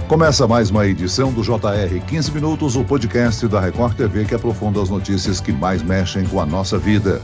Começa mais uma edição do JR 15 Minutos, o podcast da Record TV que aprofunda as notícias que mais mexem com a nossa vida.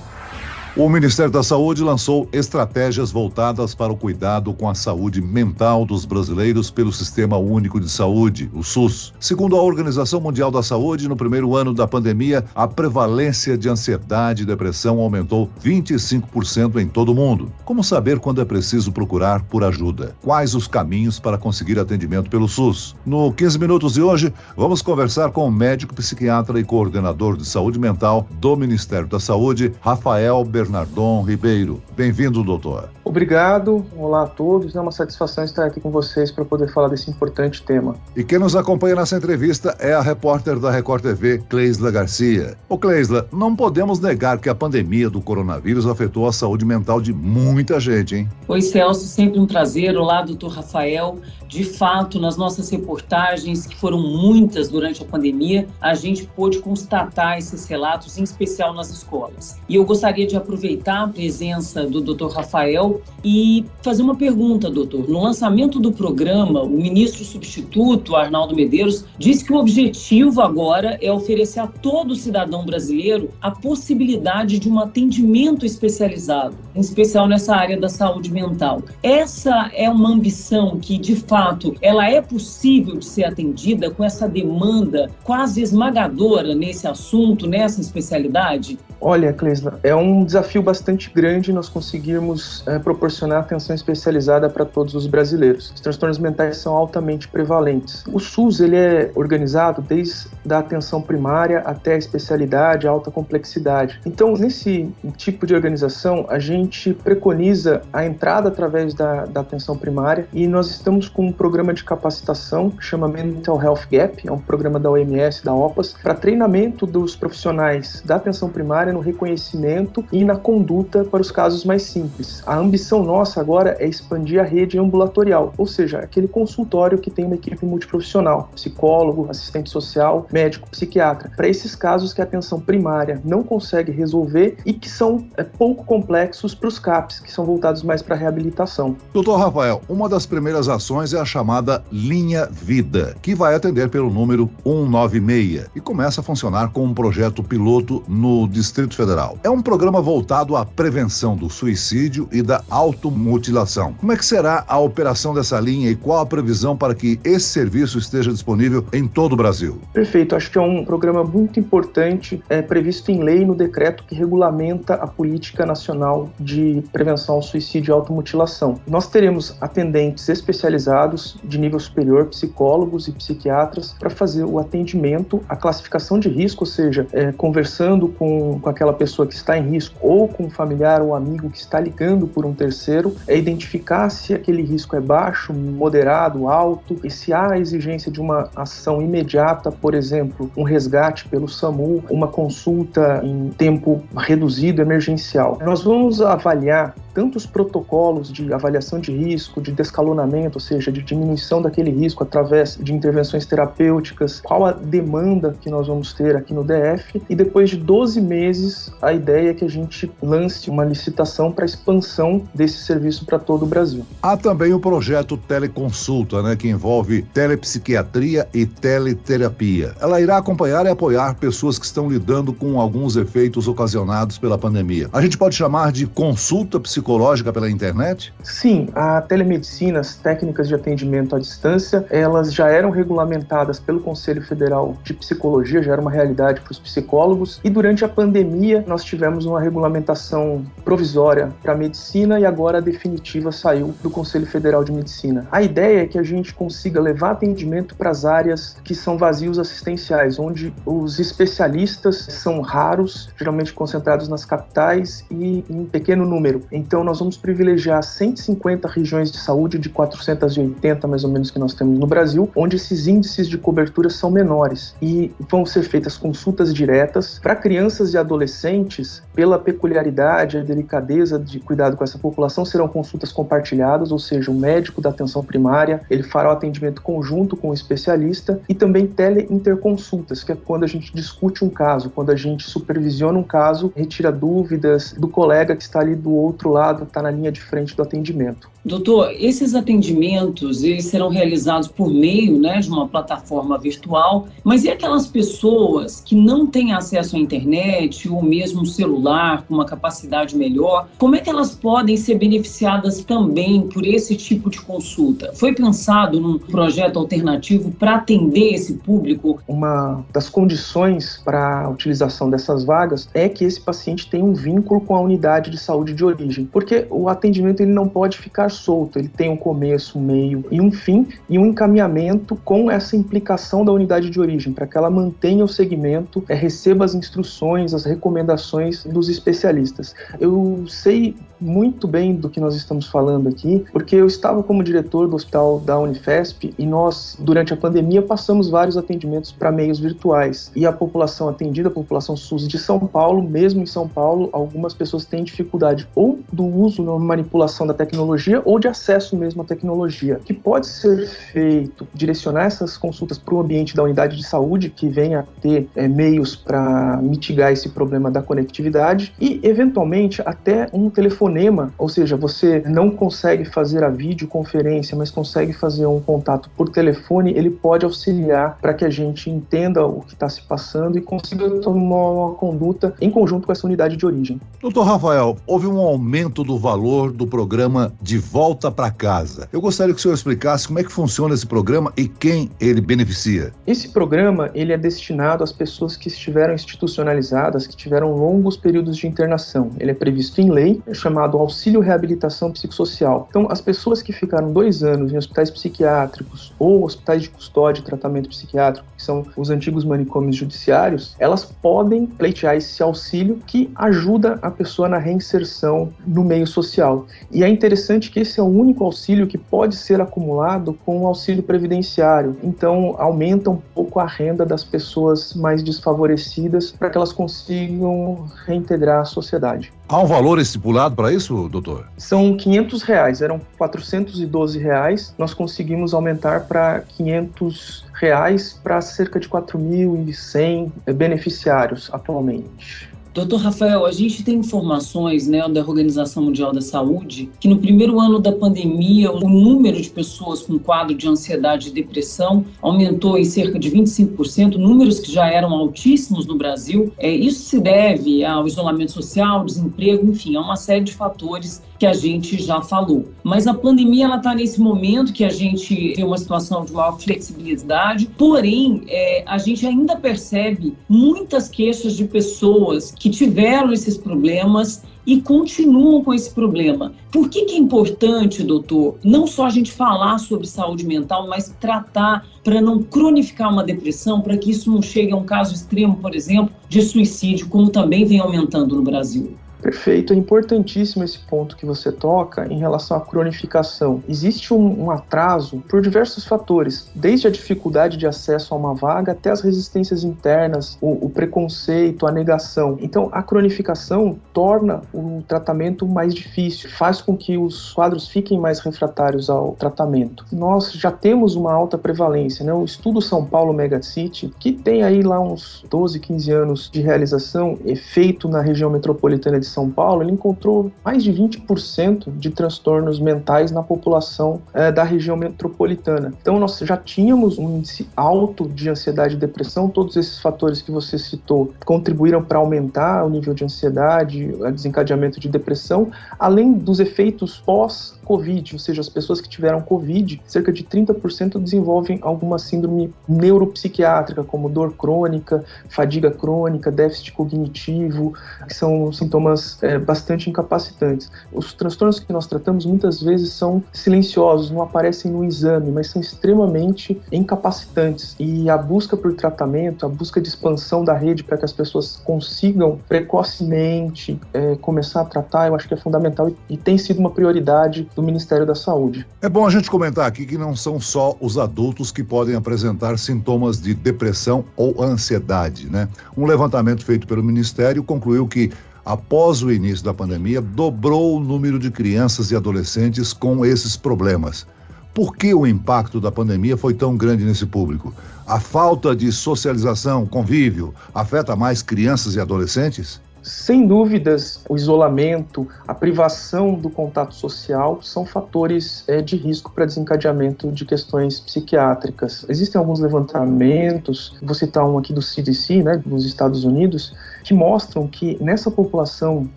O Ministério da Saúde lançou estratégias voltadas para o cuidado com a saúde mental dos brasileiros pelo Sistema Único de Saúde, o SUS. Segundo a Organização Mundial da Saúde, no primeiro ano da pandemia, a prevalência de ansiedade e depressão aumentou 25% em todo o mundo. Como saber quando é preciso procurar por ajuda? Quais os caminhos para conseguir atendimento pelo SUS? No 15 Minutos de hoje, vamos conversar com o médico psiquiatra e coordenador de saúde mental do Ministério da Saúde, Rafael Bernardon Ribeiro. Bem-vindo, doutor. Obrigado, olá a todos. É uma satisfação estar aqui com vocês para poder falar desse importante tema. E quem nos acompanha nessa entrevista é a repórter da Record TV, Cleisla Garcia. Ô Cleisla, não podemos negar que a pandemia do coronavírus afetou a saúde mental de muita gente, hein? Oi, Celso, sempre um prazer. Olá, doutor Rafael. De fato, nas nossas reportagens, que foram muitas durante a pandemia, a gente pôde constatar esses relatos, em especial nas escolas. E eu gostaria de aproveitar a presença do doutor Rafael e fazer uma pergunta, doutor. No lançamento do programa, o ministro substituto, Arnaldo Medeiros, disse que o objetivo agora é oferecer a todo cidadão brasileiro a possibilidade de um atendimento especializado, em especial nessa área da saúde mental. Essa é uma ambição que, de fato, ela é possível de ser atendida com essa demanda quase esmagadora nesse assunto, nessa especialidade? Olha, Cleisla, é um desafio bastante grande nós conseguirmos proporcionar atenção especializada para todos os brasileiros. Os transtornos mentais são altamente prevalentes. O SUS ele é organizado desde a atenção primária até a especialidade, a alta complexidade. Então, nesse tipo de organização, a gente preconiza a entrada através da atenção primária e nós estamos com um programa de capacitação que chama Mental Health Gap, é um programa da OMS, da OPAS, para treinamento dos profissionais da atenção primária no reconhecimento e na conduta para os casos mais simples. A ambição nossa agora é expandir a rede ambulatorial, ou seja, aquele consultório que tem uma equipe multiprofissional, psicólogo, assistente social, médico, psiquiatra, para esses casos que a atenção primária não consegue resolver e que são pouco complexos para os CAPs, que são voltados mais para a reabilitação. Doutor Rafael, uma das primeiras ações é a chamada Linha Vida, que vai atender pelo número 196 e começa a funcionar com um projeto piloto no Distrito Federal. É um programa voltado à prevenção do suicídio e da automutilação. Como é que será a operação dessa linha e qual a previsão para que esse serviço esteja disponível em todo o Brasil? Perfeito, acho que é um programa muito importante, previsto em lei no decreto que regulamenta a Política Nacional de Prevenção ao Suicídio e Automutilação. Nós teremos atendentes especializados de nível superior, psicólogos e psiquiatras, para fazer o atendimento, a classificação de risco, ou seja, conversando com aquela pessoa que está em risco ou com um familiar ou amigo que está ligando por um terceiro, identificar se aquele risco é baixo, moderado, alto, e se há a exigência de uma ação imediata, por exemplo, um resgate pelo SAMU, uma consulta em tempo reduzido emergencial. Nós vamos avaliar tanto os protocolos de avaliação de risco, de descalonamento, ou seja, de diminuição daquele risco através de intervenções terapêuticas, qual a demanda que nós vamos ter aqui no DF, e depois de 12 meses, a ideia é que a gente lance uma licitação para a expansão desse serviço para todo o Brasil. Há também o projeto Teleconsulta, que envolve telepsiquiatria e teleterapia. Ela irá acompanhar e apoiar pessoas que estão lidando com alguns efeitos ocasionados pela pandemia. A gente pode chamar de consulta psicológica pela internet? Sim, a telemedicina, as técnicas de atendimento à distância, elas já eram regulamentadas pelo Conselho Federal de Psicologia, já era uma realidade para os psicólogos, e durante a pandemia nós tivemos uma regulamentação provisória para a medicina e agora a definitiva saiu do Conselho Federal de Medicina. A ideia é que a gente consiga levar atendimento para as áreas que são vazios assistenciais, onde os especialistas são raros, geralmente concentrados nas capitais e em pequeno número. Então nós vamos privilegiar 150 regiões de saúde de 480 mais ou menos que nós temos no Brasil, onde esses índices de cobertura são menores e vão ser feitas consultas diretas para crianças e adolescentes. Pela peculiaridade e delicadeza de cuidado com essa população, serão consultas compartilhadas, ou seja, o médico da atenção primária, ele fará o atendimento conjunto com o especialista, e também teleinterconsultas, que é quando a gente discute um caso, quando a gente supervisiona um caso, retira dúvidas do colega que está ali do outro lado habituado a estar na linha de frente do atendimento. Doutor, esses atendimentos eles serão realizados por meio, de uma plataforma virtual, mas e aquelas pessoas que não têm acesso à internet ou mesmo celular com uma capacidade melhor, como é que elas podem ser beneficiadas também por esse tipo de consulta? Foi pensado num projeto alternativo para atender esse público? Uma das condições para a utilização dessas vagas é que esse paciente tenha um vínculo com a unidade de saúde de origem, porque o atendimento ele não pode ficar solto, ele tem um começo, um meio e um fim, e um encaminhamento com essa implicação da unidade de origem, para que ela mantenha o segmento, receba as instruções, as recomendações dos especialistas. Eu sei muito bem do que nós estamos falando aqui, porque eu estava como diretor do hospital da Unifesp e nós, durante a pandemia, passamos vários atendimentos para meios virtuais. E a população atendida, a população SUS de São Paulo, mesmo em São Paulo, algumas pessoas têm dificuldade ou do uso na manipulação da tecnologia ou de acesso mesmo à tecnologia. O que pode ser feito, direcionar essas consultas para o ambiente da unidade de saúde, que venha a ter meios para mitigar esse problema da conectividade e, eventualmente, até um telefonema, ou seja, você não consegue fazer a videoconferência, mas consegue fazer um contato por telefone, ele pode auxiliar para que a gente entenda o que está se passando e consiga tomar uma conduta em conjunto com essa unidade de origem. Doutor Rafael, houve um aumento do valor do programa De Volta para Casa. Eu gostaria que o senhor explicasse como é que funciona esse programa e quem ele beneficia. Esse programa ele é destinado às pessoas que estiveram institucionalizadas, que tiveram longos períodos de internação. Ele é previsto em lei, é chamado Auxílio Reabilitação Psicossocial. Então, as pessoas que ficaram 2 anos em hospitais psiquiátricos ou hospitais de custódia e tratamento psiquiátrico, que são os antigos manicômios judiciários, elas podem pleitear esse auxílio que ajuda a pessoa na reinserção no meio social. E é interessante que esse é o único auxílio que pode ser acumulado com o auxílio previdenciário. Então, aumenta um pouco a renda das pessoas mais desfavorecidas para que elas consigam reintegrar a sociedade. Há um valor estipulado para isso, doutor? São R$500, eram R$412, nós conseguimos aumentar para R$500 para cerca de 4.100 beneficiários atualmente. Doutor Rafael, a gente tem informações da Organização Mundial da Saúde que no primeiro ano da pandemia o número de pessoas com quadro de ansiedade e depressão aumentou em cerca de 25%, números que já eram altíssimos no Brasil. Isso se deve ao isolamento social, desemprego, enfim, a uma série de fatores que a gente já falou. Mas a pandemia ela está nesse momento que a gente tem uma situação de maior flexibilidade, porém a gente ainda percebe muitas queixas de pessoas que tiveram esses problemas e continuam com esse problema. Por que é importante, doutor, não só a gente falar sobre saúde mental, mas tratar para não cronificar uma depressão, para que isso não chegue a um caso extremo, por exemplo, de suicídio, como também vem aumentando no Brasil? Perfeito, é importantíssimo esse ponto que você toca em relação à cronificação. Existe um atraso por diversos fatores, desde a dificuldade de acesso a uma vaga até as resistências internas, o preconceito, a negação. Então, a cronificação torna o tratamento mais difícil, faz com que os quadros fiquem mais refratários ao tratamento. Nós já temos uma alta prevalência, o Estudo São Paulo Megacity, que tem aí lá uns 12, 15 anos de realização, feito na região metropolitana de São Paulo, ele encontrou mais de 20% de transtornos mentais na população da região metropolitana. Então, nós já tínhamos um índice alto de ansiedade e depressão, todos esses fatores que você citou contribuíram para aumentar o nível de ansiedade, o desencadeamento de depressão, além dos efeitos pós-Covid, ou seja, as pessoas que tiveram Covid, cerca de 30% desenvolvem alguma síndrome neuropsiquiátrica, como dor crônica, fadiga crônica, déficit cognitivo, que são sintomas bastante incapacitantes. Os transtornos que nós tratamos muitas vezes são silenciosos, não aparecem no exame, mas são extremamente incapacitantes. E a busca por tratamento, a busca de expansão da rede para que as pessoas consigam precocemente começar a tratar, eu acho que é fundamental e tem sido uma prioridade do Ministério da Saúde. É bom a gente comentar aqui que não são só os adultos que podem apresentar sintomas de depressão ou ansiedade, Um levantamento feito pelo Ministério concluiu que após o início da pandemia, dobrou o número de crianças e adolescentes com esses problemas. Por que o impacto da pandemia foi tão grande nesse público? A falta de socialização, convívio, afeta mais crianças e adolescentes? Sem dúvidas, o isolamento, a privação do contato social são fatores de risco para desencadeamento de questões psiquiátricas. Existem alguns levantamentos, vou citar um aqui do CDC, né, dos Estados Unidos, que mostram que nessa população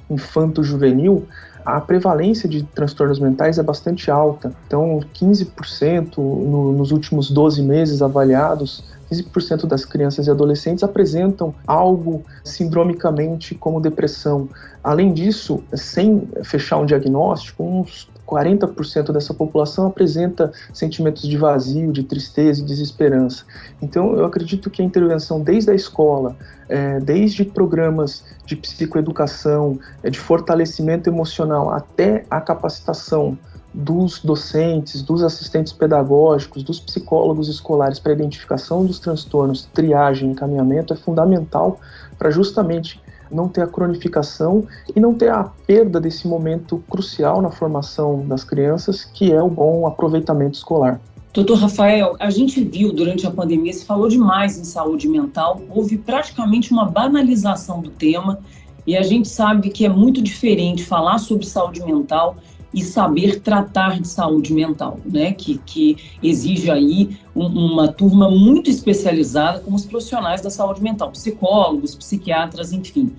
infanto-juvenil, a prevalência de transtornos mentais é bastante alta. Então, 15% nos últimos 12 meses avaliados, 15% das crianças e adolescentes apresentam algo sindromicamente como depressão. Além disso, sem fechar um diagnóstico, uns 40% dessa população apresenta sentimentos de vazio, de tristeza e desesperança. Então, eu acredito que a intervenção desde a escola, desde programas de psicoeducação, de fortalecimento emocional, até a capacitação dos docentes, dos assistentes pedagógicos, dos psicólogos escolares para a identificação dos transtornos, triagem e encaminhamento é fundamental para justamente não ter a cronificação e não ter a perda desse momento crucial na formação das crianças, que é o bom aproveitamento escolar. Doutor Rafael, a gente viu durante a pandemia, se falou demais em saúde mental, houve praticamente uma banalização do tema e a gente sabe que é muito diferente falar sobre saúde mental e saber tratar de saúde mental, né? Que exige aí uma turma muito especializada como os profissionais da saúde mental, psicólogos, psiquiatras, enfim.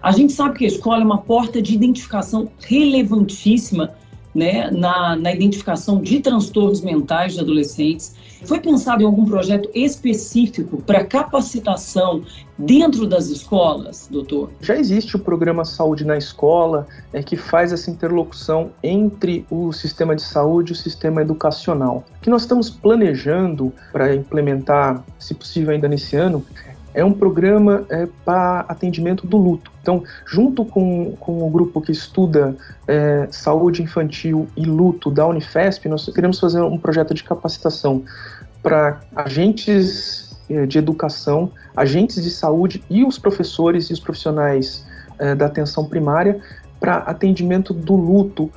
A gente sabe que a escola é uma porta de identificação relevantíssima, né, na identificação de transtornos mentais de adolescentes. Foi pensado em algum projeto específico para capacitação dentro das escolas, doutor? Já existe o programa Saúde na Escola, que faz essa interlocução entre o sistema de saúde e o sistema educacional. O que nós estamos planejando para implementar, se possível ainda nesse ano, é um programa para atendimento do luto. Então, junto com o grupo que estuda saúde infantil e luto da Unifesp, nós queremos fazer um projeto de capacitação para agentes de educação, agentes de saúde e os professores e os profissionais da atenção primária para atendimento do luto,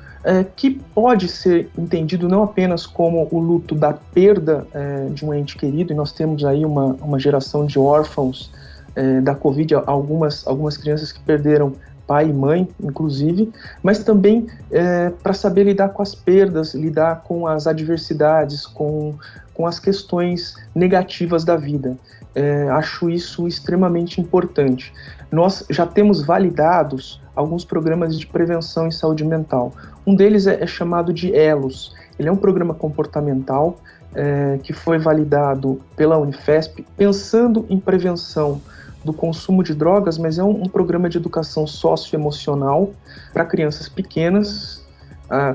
que pode ser entendido não apenas como o luto da perda de um ente querido, e nós temos aí uma geração de órfãos da Covid, algumas crianças que perderam pai e mãe, inclusive, mas também para saber lidar com as perdas, lidar com as adversidades, com as questões negativas da vida. Acho isso extremamente importante. Nós já temos validados alguns programas de prevenção em saúde mental. Um deles é chamado de ELOS. Ele é um programa comportamental que foi validado pela Unifesp, pensando em prevenção do consumo de drogas, mas é um programa de educação socioemocional para crianças pequenas,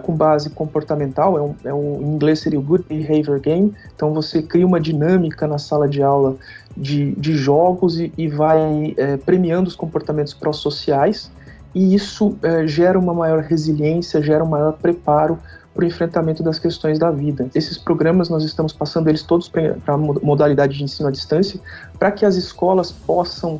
com base comportamental, em inglês seria o Good Behavior Game. Então você cria uma dinâmica na sala de aula de jogos e vai premiando os comportamentos pró-sociais, e isso gera uma maior resiliência, gera um maior preparo para o enfrentamento das questões da vida. Esses programas nós estamos passando eles todos para a modalidade de ensino à distância, para que as escolas possam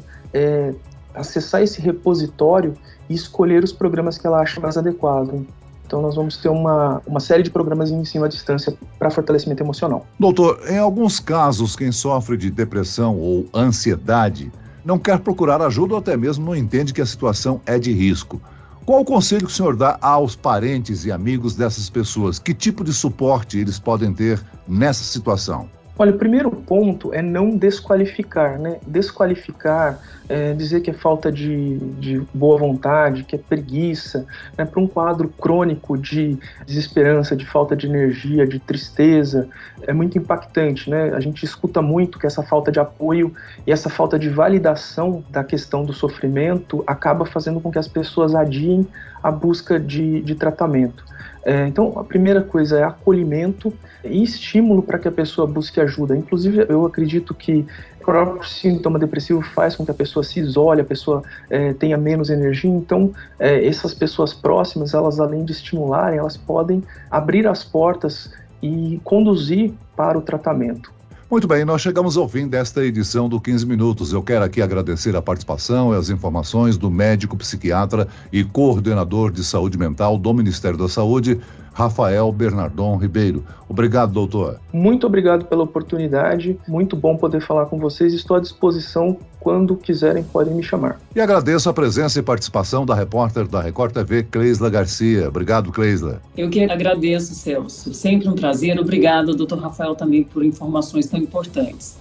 acessar esse repositório e escolher os programas que ela acha mais adequado. Então nós vamos ter uma série de programas em ensino à distância para fortalecimento emocional. Doutor, em alguns casos, quem sofre de depressão ou ansiedade não quer procurar ajuda ou até mesmo não entende que a situação é de risco. Qual o conselho que o senhor dá aos parentes e amigos dessas pessoas? Que tipo de suporte eles podem ter nessa situação? Olha, o primeiro ponto é não desqualificar, né? Desqualificar, dizer que é falta de boa vontade, que é preguiça, né? Para um quadro crônico de desesperança, de falta de energia, de tristeza, é muito impactante, né? A gente escuta muito que essa falta de apoio e essa falta de validação da questão do sofrimento acaba fazendo com que as pessoas adiem a busca de tratamento. Então, a primeira coisa é acolhimento e estímulo para que a pessoa busque ajuda. Inclusive, eu acredito que o próprio sintoma depressivo faz com que a pessoa se isole, a pessoa tenha menos energia. Então, essas pessoas próximas, elas além de estimularem, elas podem abrir as portas e conduzir para o tratamento. Muito bem, nós chegamos ao fim desta edição do 15 Minutos. Eu quero aqui agradecer a participação e as informações do médico psiquiatra e coordenador de saúde mental do Ministério da Saúde, Rafael Bernardon Ribeiro. Obrigado, doutor. Muito obrigado pela oportunidade, muito bom poder falar com vocês, estou à disposição. Quando quiserem, podem me chamar. E agradeço a presença e participação da repórter da Record TV, Cleisla Garcia. Obrigado, Cleisla. Eu que agradeço, Celso. Sempre um prazer. Obrigado, doutor Rafael, também por informações tão importantes.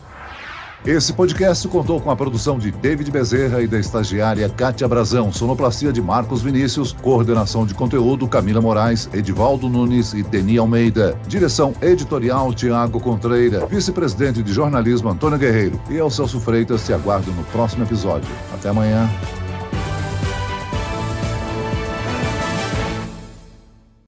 Esse podcast contou com a produção de David Bezerra e da estagiária Kátia Brazão, sonoplastia de Marcos Vinícius, coordenação de conteúdo Camila Moraes, Edivaldo Nunes e Deni Almeida, direção editorial Tiago Contreira, vice-presidente de jornalismo Antônio Guerreiro. E eu, Celso Freitas, te aguardo no próximo episódio. Até amanhã.